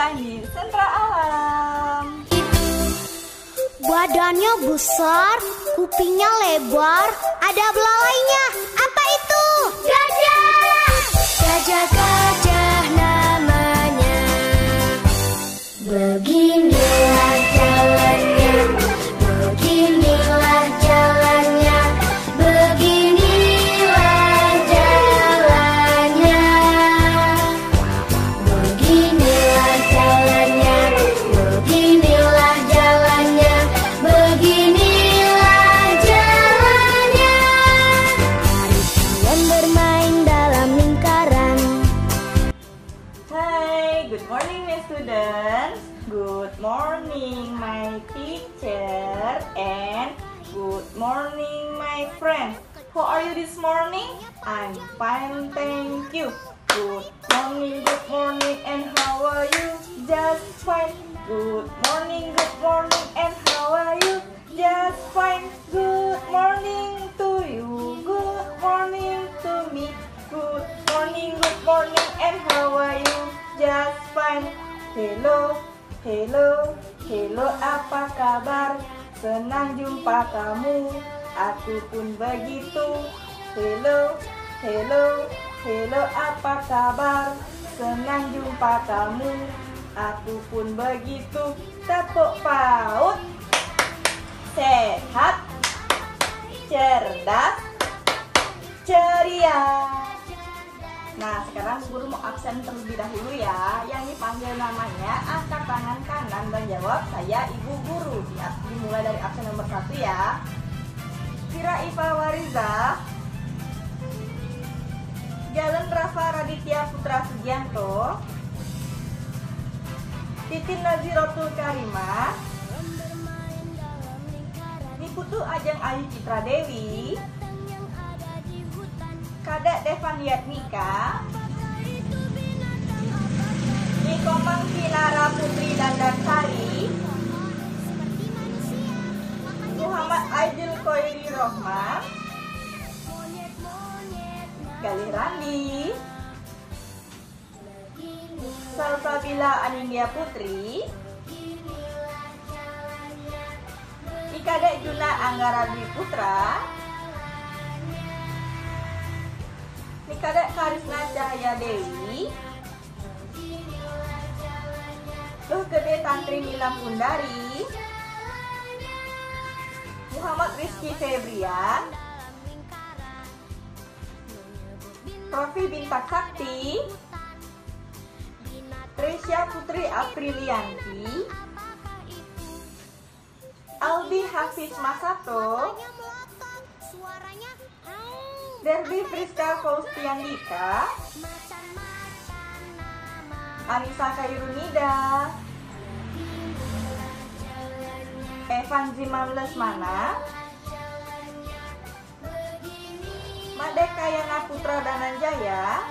datang di Sentra Alam. Badannya besar, kupingnya lebar, ada belalainya. Apa itu? Gajah! Gajah-gajah namanya. Beginilah jalannya, beginilah jalannya, beginilah jalannya. Beginilah jalannya, beginilah jalannya, beginilah jalannya. Mari kalian bermain dalam lingkaran. Hai, good morning my students. Good morning my teacher and good morning my friends. How are you this morning? I'm fine, thank you. Good morning, and how are you? Just fine. Good morning, and how are you? Just fine. Good morning to you. Good morning to me. Good morning, and how are you? Just fine. Hello, hello, hello, apa kabar? Senang jumpa kamu. Aku pun begitu. Hello, hello, hello, apa kabar? Senang jumpa kamu. Aku pun begitu. Tepuk paut. Sehat, cerdas, ceria. Nah, sekarang guru mau absen terlebih dahulu ya. Yang dipanggil namanya angkat tangan kanan dan jawab saya ibu guru. Dimulai dari absen nomor 1 ya. Kira Iva Wariza, Jalan Rafa Raditya Putra Sugianto, Titin Nazirotul Karimah, Niputu Ajeng Ayu Citra Dewi, Kadek Devan Yatmika, Nikomang Kinara Putri Dandarsari, Muhammad Aidil Koiri Rohman, Galih Randi, Salsabila Anindya Putri, Ikadek Juna Anggara Dwi Putra, Nikadek Karisna Cahaya Dewi, Luh Gede Tantri Nilam Undari, Muhammad Rizky Febrian, Rofi Bintak Sakti, Trisha Putri Aprilianti, Albi Hafiz Masato, Derby Friska Faustiandika, Anissa Kairunida, Evan Zimam Lesmana, Madek Kayana Putra Dananjaya,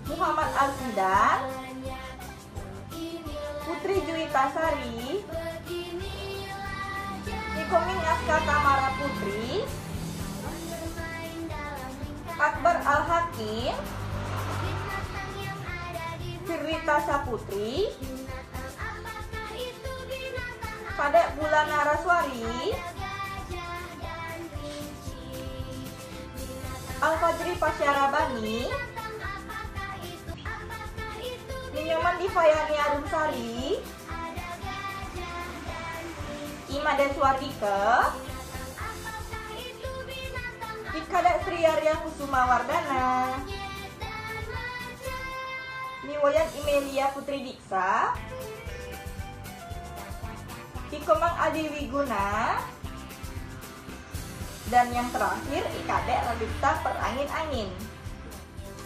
Muhammad Alfidan, Putri Juwita Sari, Nikoming Aska Tamara Putri, Akbar Al-Hakim, Firwita Saputri, Kadek Bulan Naraswari, Al-Fajri Pasyarabani, Ninyoman Divayani Arumsari, Imade Suardike, Ikadek Sri Arya Kusuma Wardana, Niwayan Imelia Putri Diksa, Ikomang Adi Wiguna, dan yang terakhir Ikadek Radipta Perangin-Angin.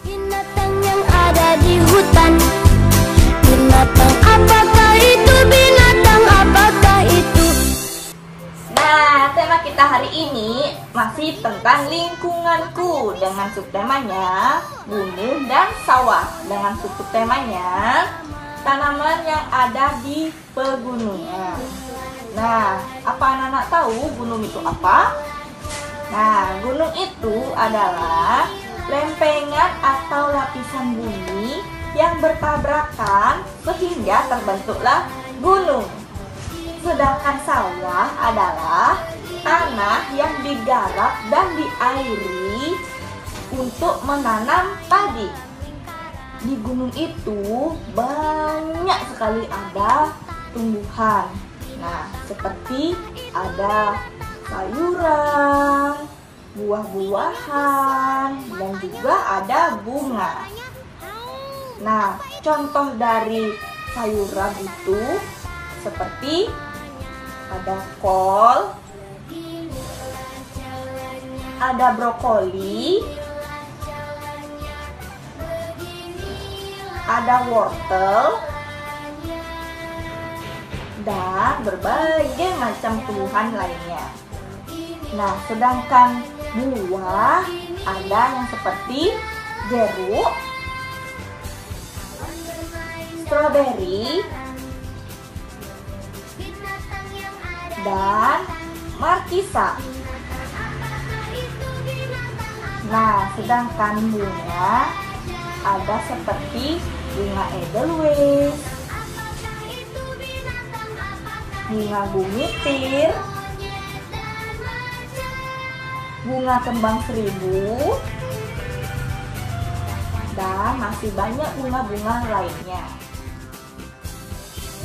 Binatang yang ada di hutan, binatang apakah itu? Binatang apakah itu? Nah, tema kita hari ini masih tentang lingkunganku dengan subtemanya gunung dan sawah, dengan subtemanya tanaman yang ada di pegunungan. Nah, apa anak-anak tahu gunung itu apa? Nah, gunung itu adalah lempengan atau lapisan bumi yang bertabrakan sehingga terbentuklah gunung. Sedangkan sawah adalah tanah yang digarap dan diairi untuk menanam padi. Di gunung itu banyak sekali ada tumbuhan. Nah, seperti ada sayuran, buah-buahan, dan juga ada bunga. Nah, contoh dari sayuran itu seperti ada kol, ada brokoli, ada wortel, dan berbagai macam tumbuhan lainnya. Nah, sedangkan buah ada yang seperti jeruk, stroberi, dan markisa. Nah, sedangkan bunga ada seperti bunga edelweiss, bunga bumitir, bunga kembang seribu, dan masih banyak bunga-bunga lainnya.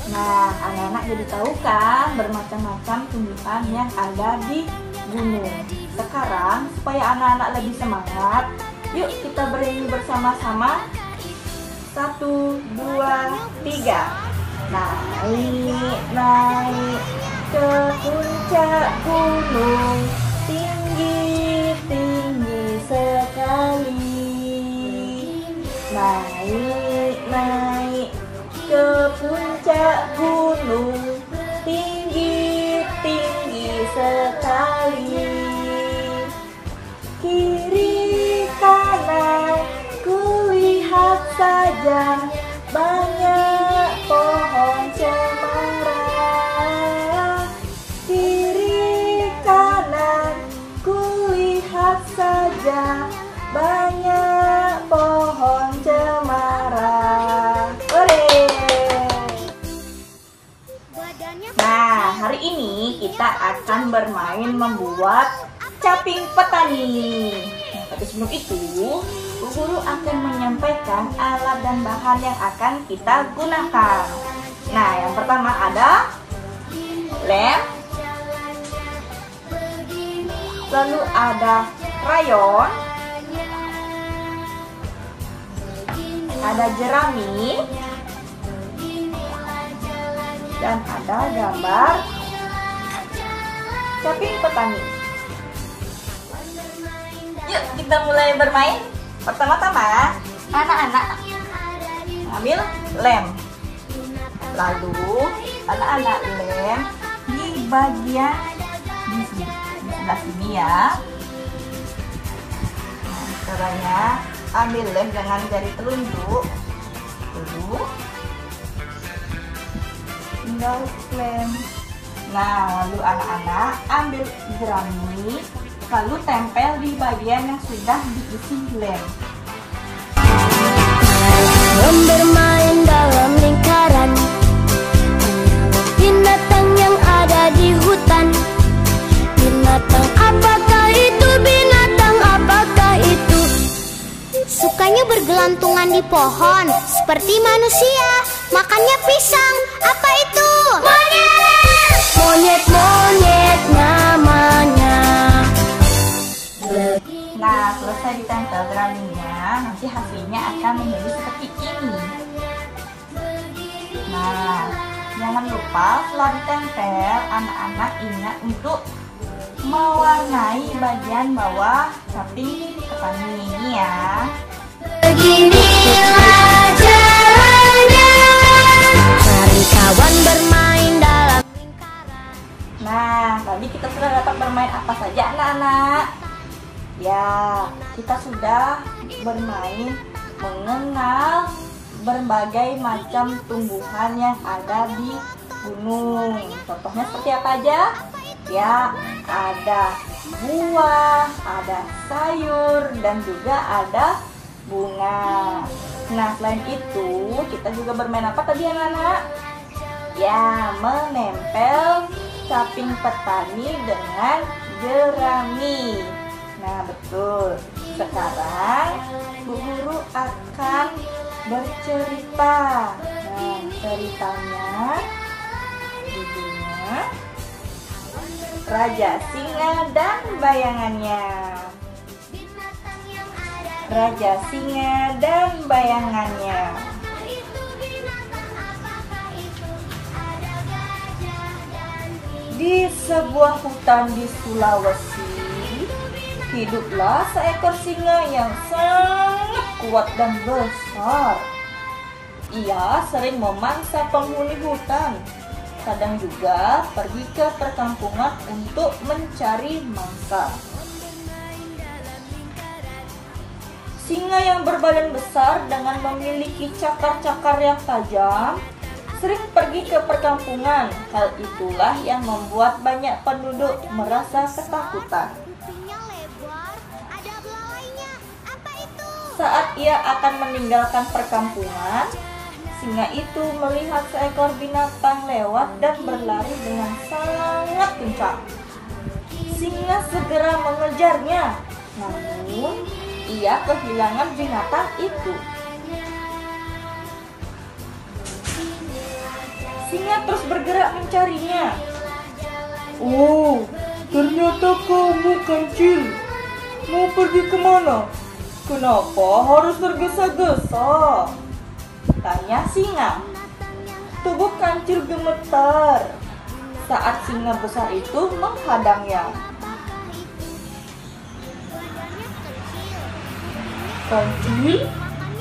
Nah, anak-anak jadi tahu kan bermacam-macam tumbuhan yang ada di gunung. Sekarang, supaya anak-anak lebih semangat, yuk kita bernyanyi bersama-sama. 1, 2, 3. Naik, naik ke puncak gunung, tinggi, tinggi sekali. Naik, naik ke puncak gunung, tinggi, tinggi sekali. Kiri kanan kulihat saja banyak pohon cemara. Kiri kanan kulihat saja banyak pohon cemara. Nah, hari ini kita akan bermain membuat caping petani. Nah, tapi sebelum itu, Bu Guru akan menyampaikan alat dan bahan yang akan kita gunakan. Nah, yang pertama ada lem, lalu ada krayon, ada jerami, dan ada gambar caping petani. Yuk kita mulai bermain. Pertama-tama anak-anak ambil lem, lalu anak-anak lem di bagian di sebelah sini ya. Nah, caranya ambil lem dengan jari telunjuk dulu, tinggal lem. Nah, lalu anak-anak ambil jerami, lalu tempel di bagian yang sudah diisi lem. Bermain dalam lingkaran, binatang yang ada di hutan. Binatang apakah itu? Binatang apakah itu? Sukanya bergelantungan di pohon, seperti manusia. Makannya pisang. Apa itu? Monyet! Monyet, monyet namanya. Nah, selesai ditempel jeraminya, nanti hasilnya akan menjadi seperti ini. Nah, jangan lupa setelah ditempel, anak-anak ingat untuk mewarnai bagian bawah caping petani ini ya. Beginilah caranya, cari kawan bermain dalam lingkaran. Nah, tadi kita sudah dapat bermain apa saja anak-anak? Ya, kita sudah bermain mengenal berbagai macam tumbuhan yang ada di gunung. Contohnya seperti apa aja? Ya, ada buah, ada sayur, dan juga ada bunga. Nah, selain itu, kita juga bermain apa tadi anak-anak? Ya, menempel caping petani dengan jerami. Nah, betul. Sekarang Bu Guru akan bercerita. Nah, ceritanya judulnya Raja Singa dan Bayangannya. Raja Singa dan Bayangannya. Di sebuah hutan di Sulawesi, hiduplah seekor singa yang sangat kuat dan besar. Ia sering memangsa penghuni hutan, kadang juga pergi ke perkampungan untuk mencari mangsa. Singa yang berbadan besar dengan memiliki cakar-cakar yang tajam sering pergi ke perkampungan. Hal itulah yang membuat banyak penduduk merasa ketakutan. Saat ia akan meninggalkan perkampungan, singa itu melihat seekor binatang lewat dan berlari dengan sangat kencang. Singa segera mengejarnya, namun ia kehilangan binatang itu. Singa terus bergerak mencarinya. Oh, ternyata kamu Kancil. Mau pergi kemana? Kenapa harus tergesa-gesa? Tanya singa. Tubuh Kancil gemetar saat singa besar itu menghadangnya. Kancil,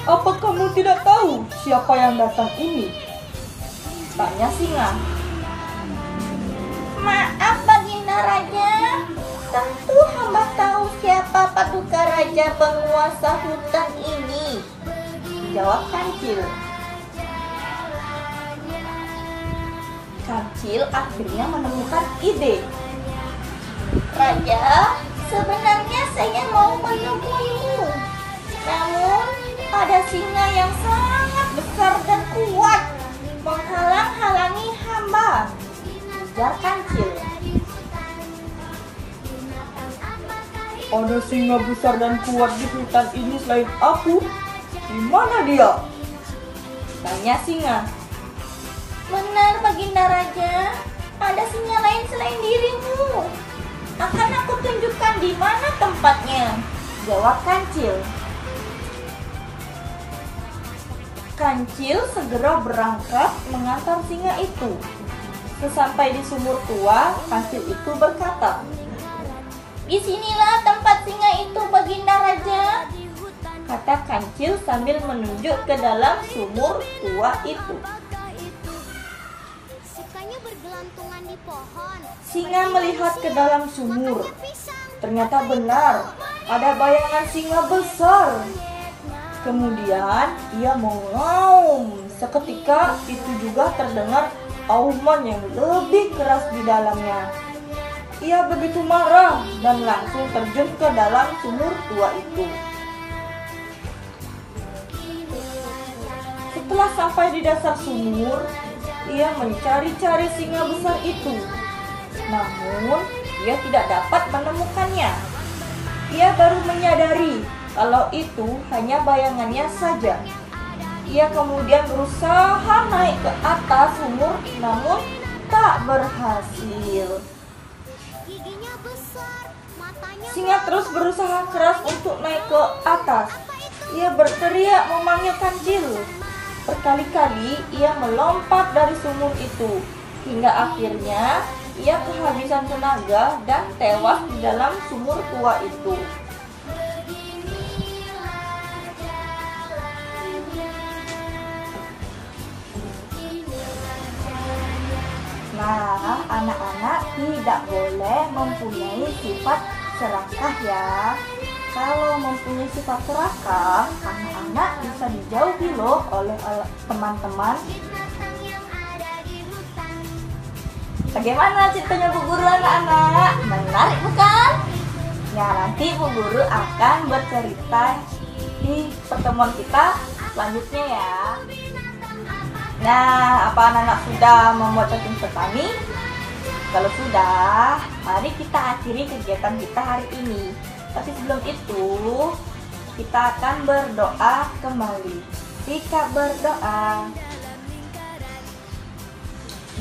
apa kamu tidak tahu siapa yang datang ini? Tanya singa. Maaf Baginda Raja, tentu hamba tahu siapa paduka raja penguasa hutan ini, jawab Kancil. Kancil akhirnya menemukan ide. Raja, sebenarnya saya mau menemuimu. Namun, ada singa yang sangat besar dan kuat menghalang-halangi hamba, ujar Kancil. Ada singa besar dan kuat di hutan ini selain aku? Di mana dia? Tanya singa. Benar Baginda Raja, ada singa lain selain dirimu. Akan aku tunjukkan di mana tempatnya, jawab Kancil. Kancil segera berangkat mengantar singa itu. Sesampai di sumur tua, Kancil itu berkata, "Disinilah tempat singa itu Baginda Raja," kata Kancil sambil menunjuk ke dalam sumur tua itu. Singa melihat ke dalam sumur. Ternyata benar, ada bayangan singa besar. Kemudian ia mengaum. Seketika itu juga terdengar auman yang lebih keras di dalamnya. Ia begitu marah dan langsung terjun ke dalam sumur tua itu. Setelah sampai di dasar sumur, ia mencari-cari singa besar itu. Namun, ia tidak dapat menemukannya. Ia baru menyadari kalau itu hanya bayangannya saja. Ia kemudian berusaha naik ke atas sumur, namun tak berhasil. Singa terus berusaha keras untuk naik ke atas. Ia berteriak memanggil Kancil. Berkali-kali ia melompat dari sumur itu, hingga akhirnya ia kehabisan tenaga dan tewas di dalam sumur tua itu. Nah, anak-anak tidak boleh mempunyai sifat serakah ya. Kalau mempunyai sifat serakah, anak-anak bisa dijauhi loh oleh teman-teman. Bagaimana ceritanya Bu Guru anak-anak? Menarik bukan? Ya, nanti Bu Guru akan bercerita di pertemuan kita selanjutnya ya. Nah, apa anak-anak sudah membuat cacing petani? Kalau sudah, mari kita akhiri kegiatan kita hari ini. Tapi sebelum itu, kita akan berdoa kembali. Rika berdoa.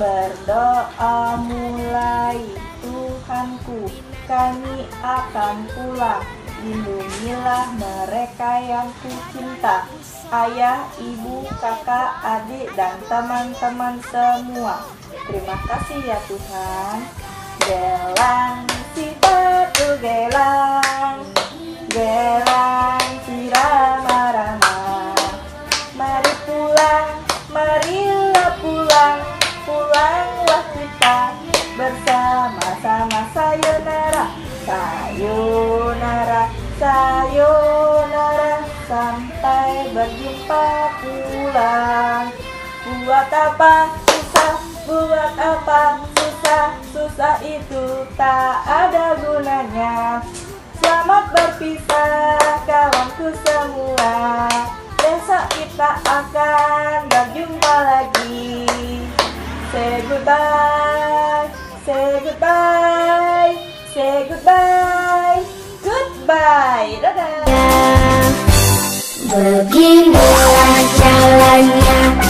Berdoa mulai, Tuhanku, kami akan pulang. Lindungilah mereka yang kucinta, ayah, ibu, kakak, adik, dan teman-teman semua. Terima kasih ya Tuhan. Gelang si batu gelang, gelang si rama-rama. Mari pulang, marilah pulang, pulanglah kita bersama-sama. Sayonara, sayonara, sayonara, sampai berjumpa pulang. Buat apa susah, buat apa susah, susah itu tak ada gunanya. Selamat berpisah kawanku semua, besok kita akan berjumpa lagi. Say goodbye, say goodbye, say goodbye, goodbye, dadah. Beginilah jalannya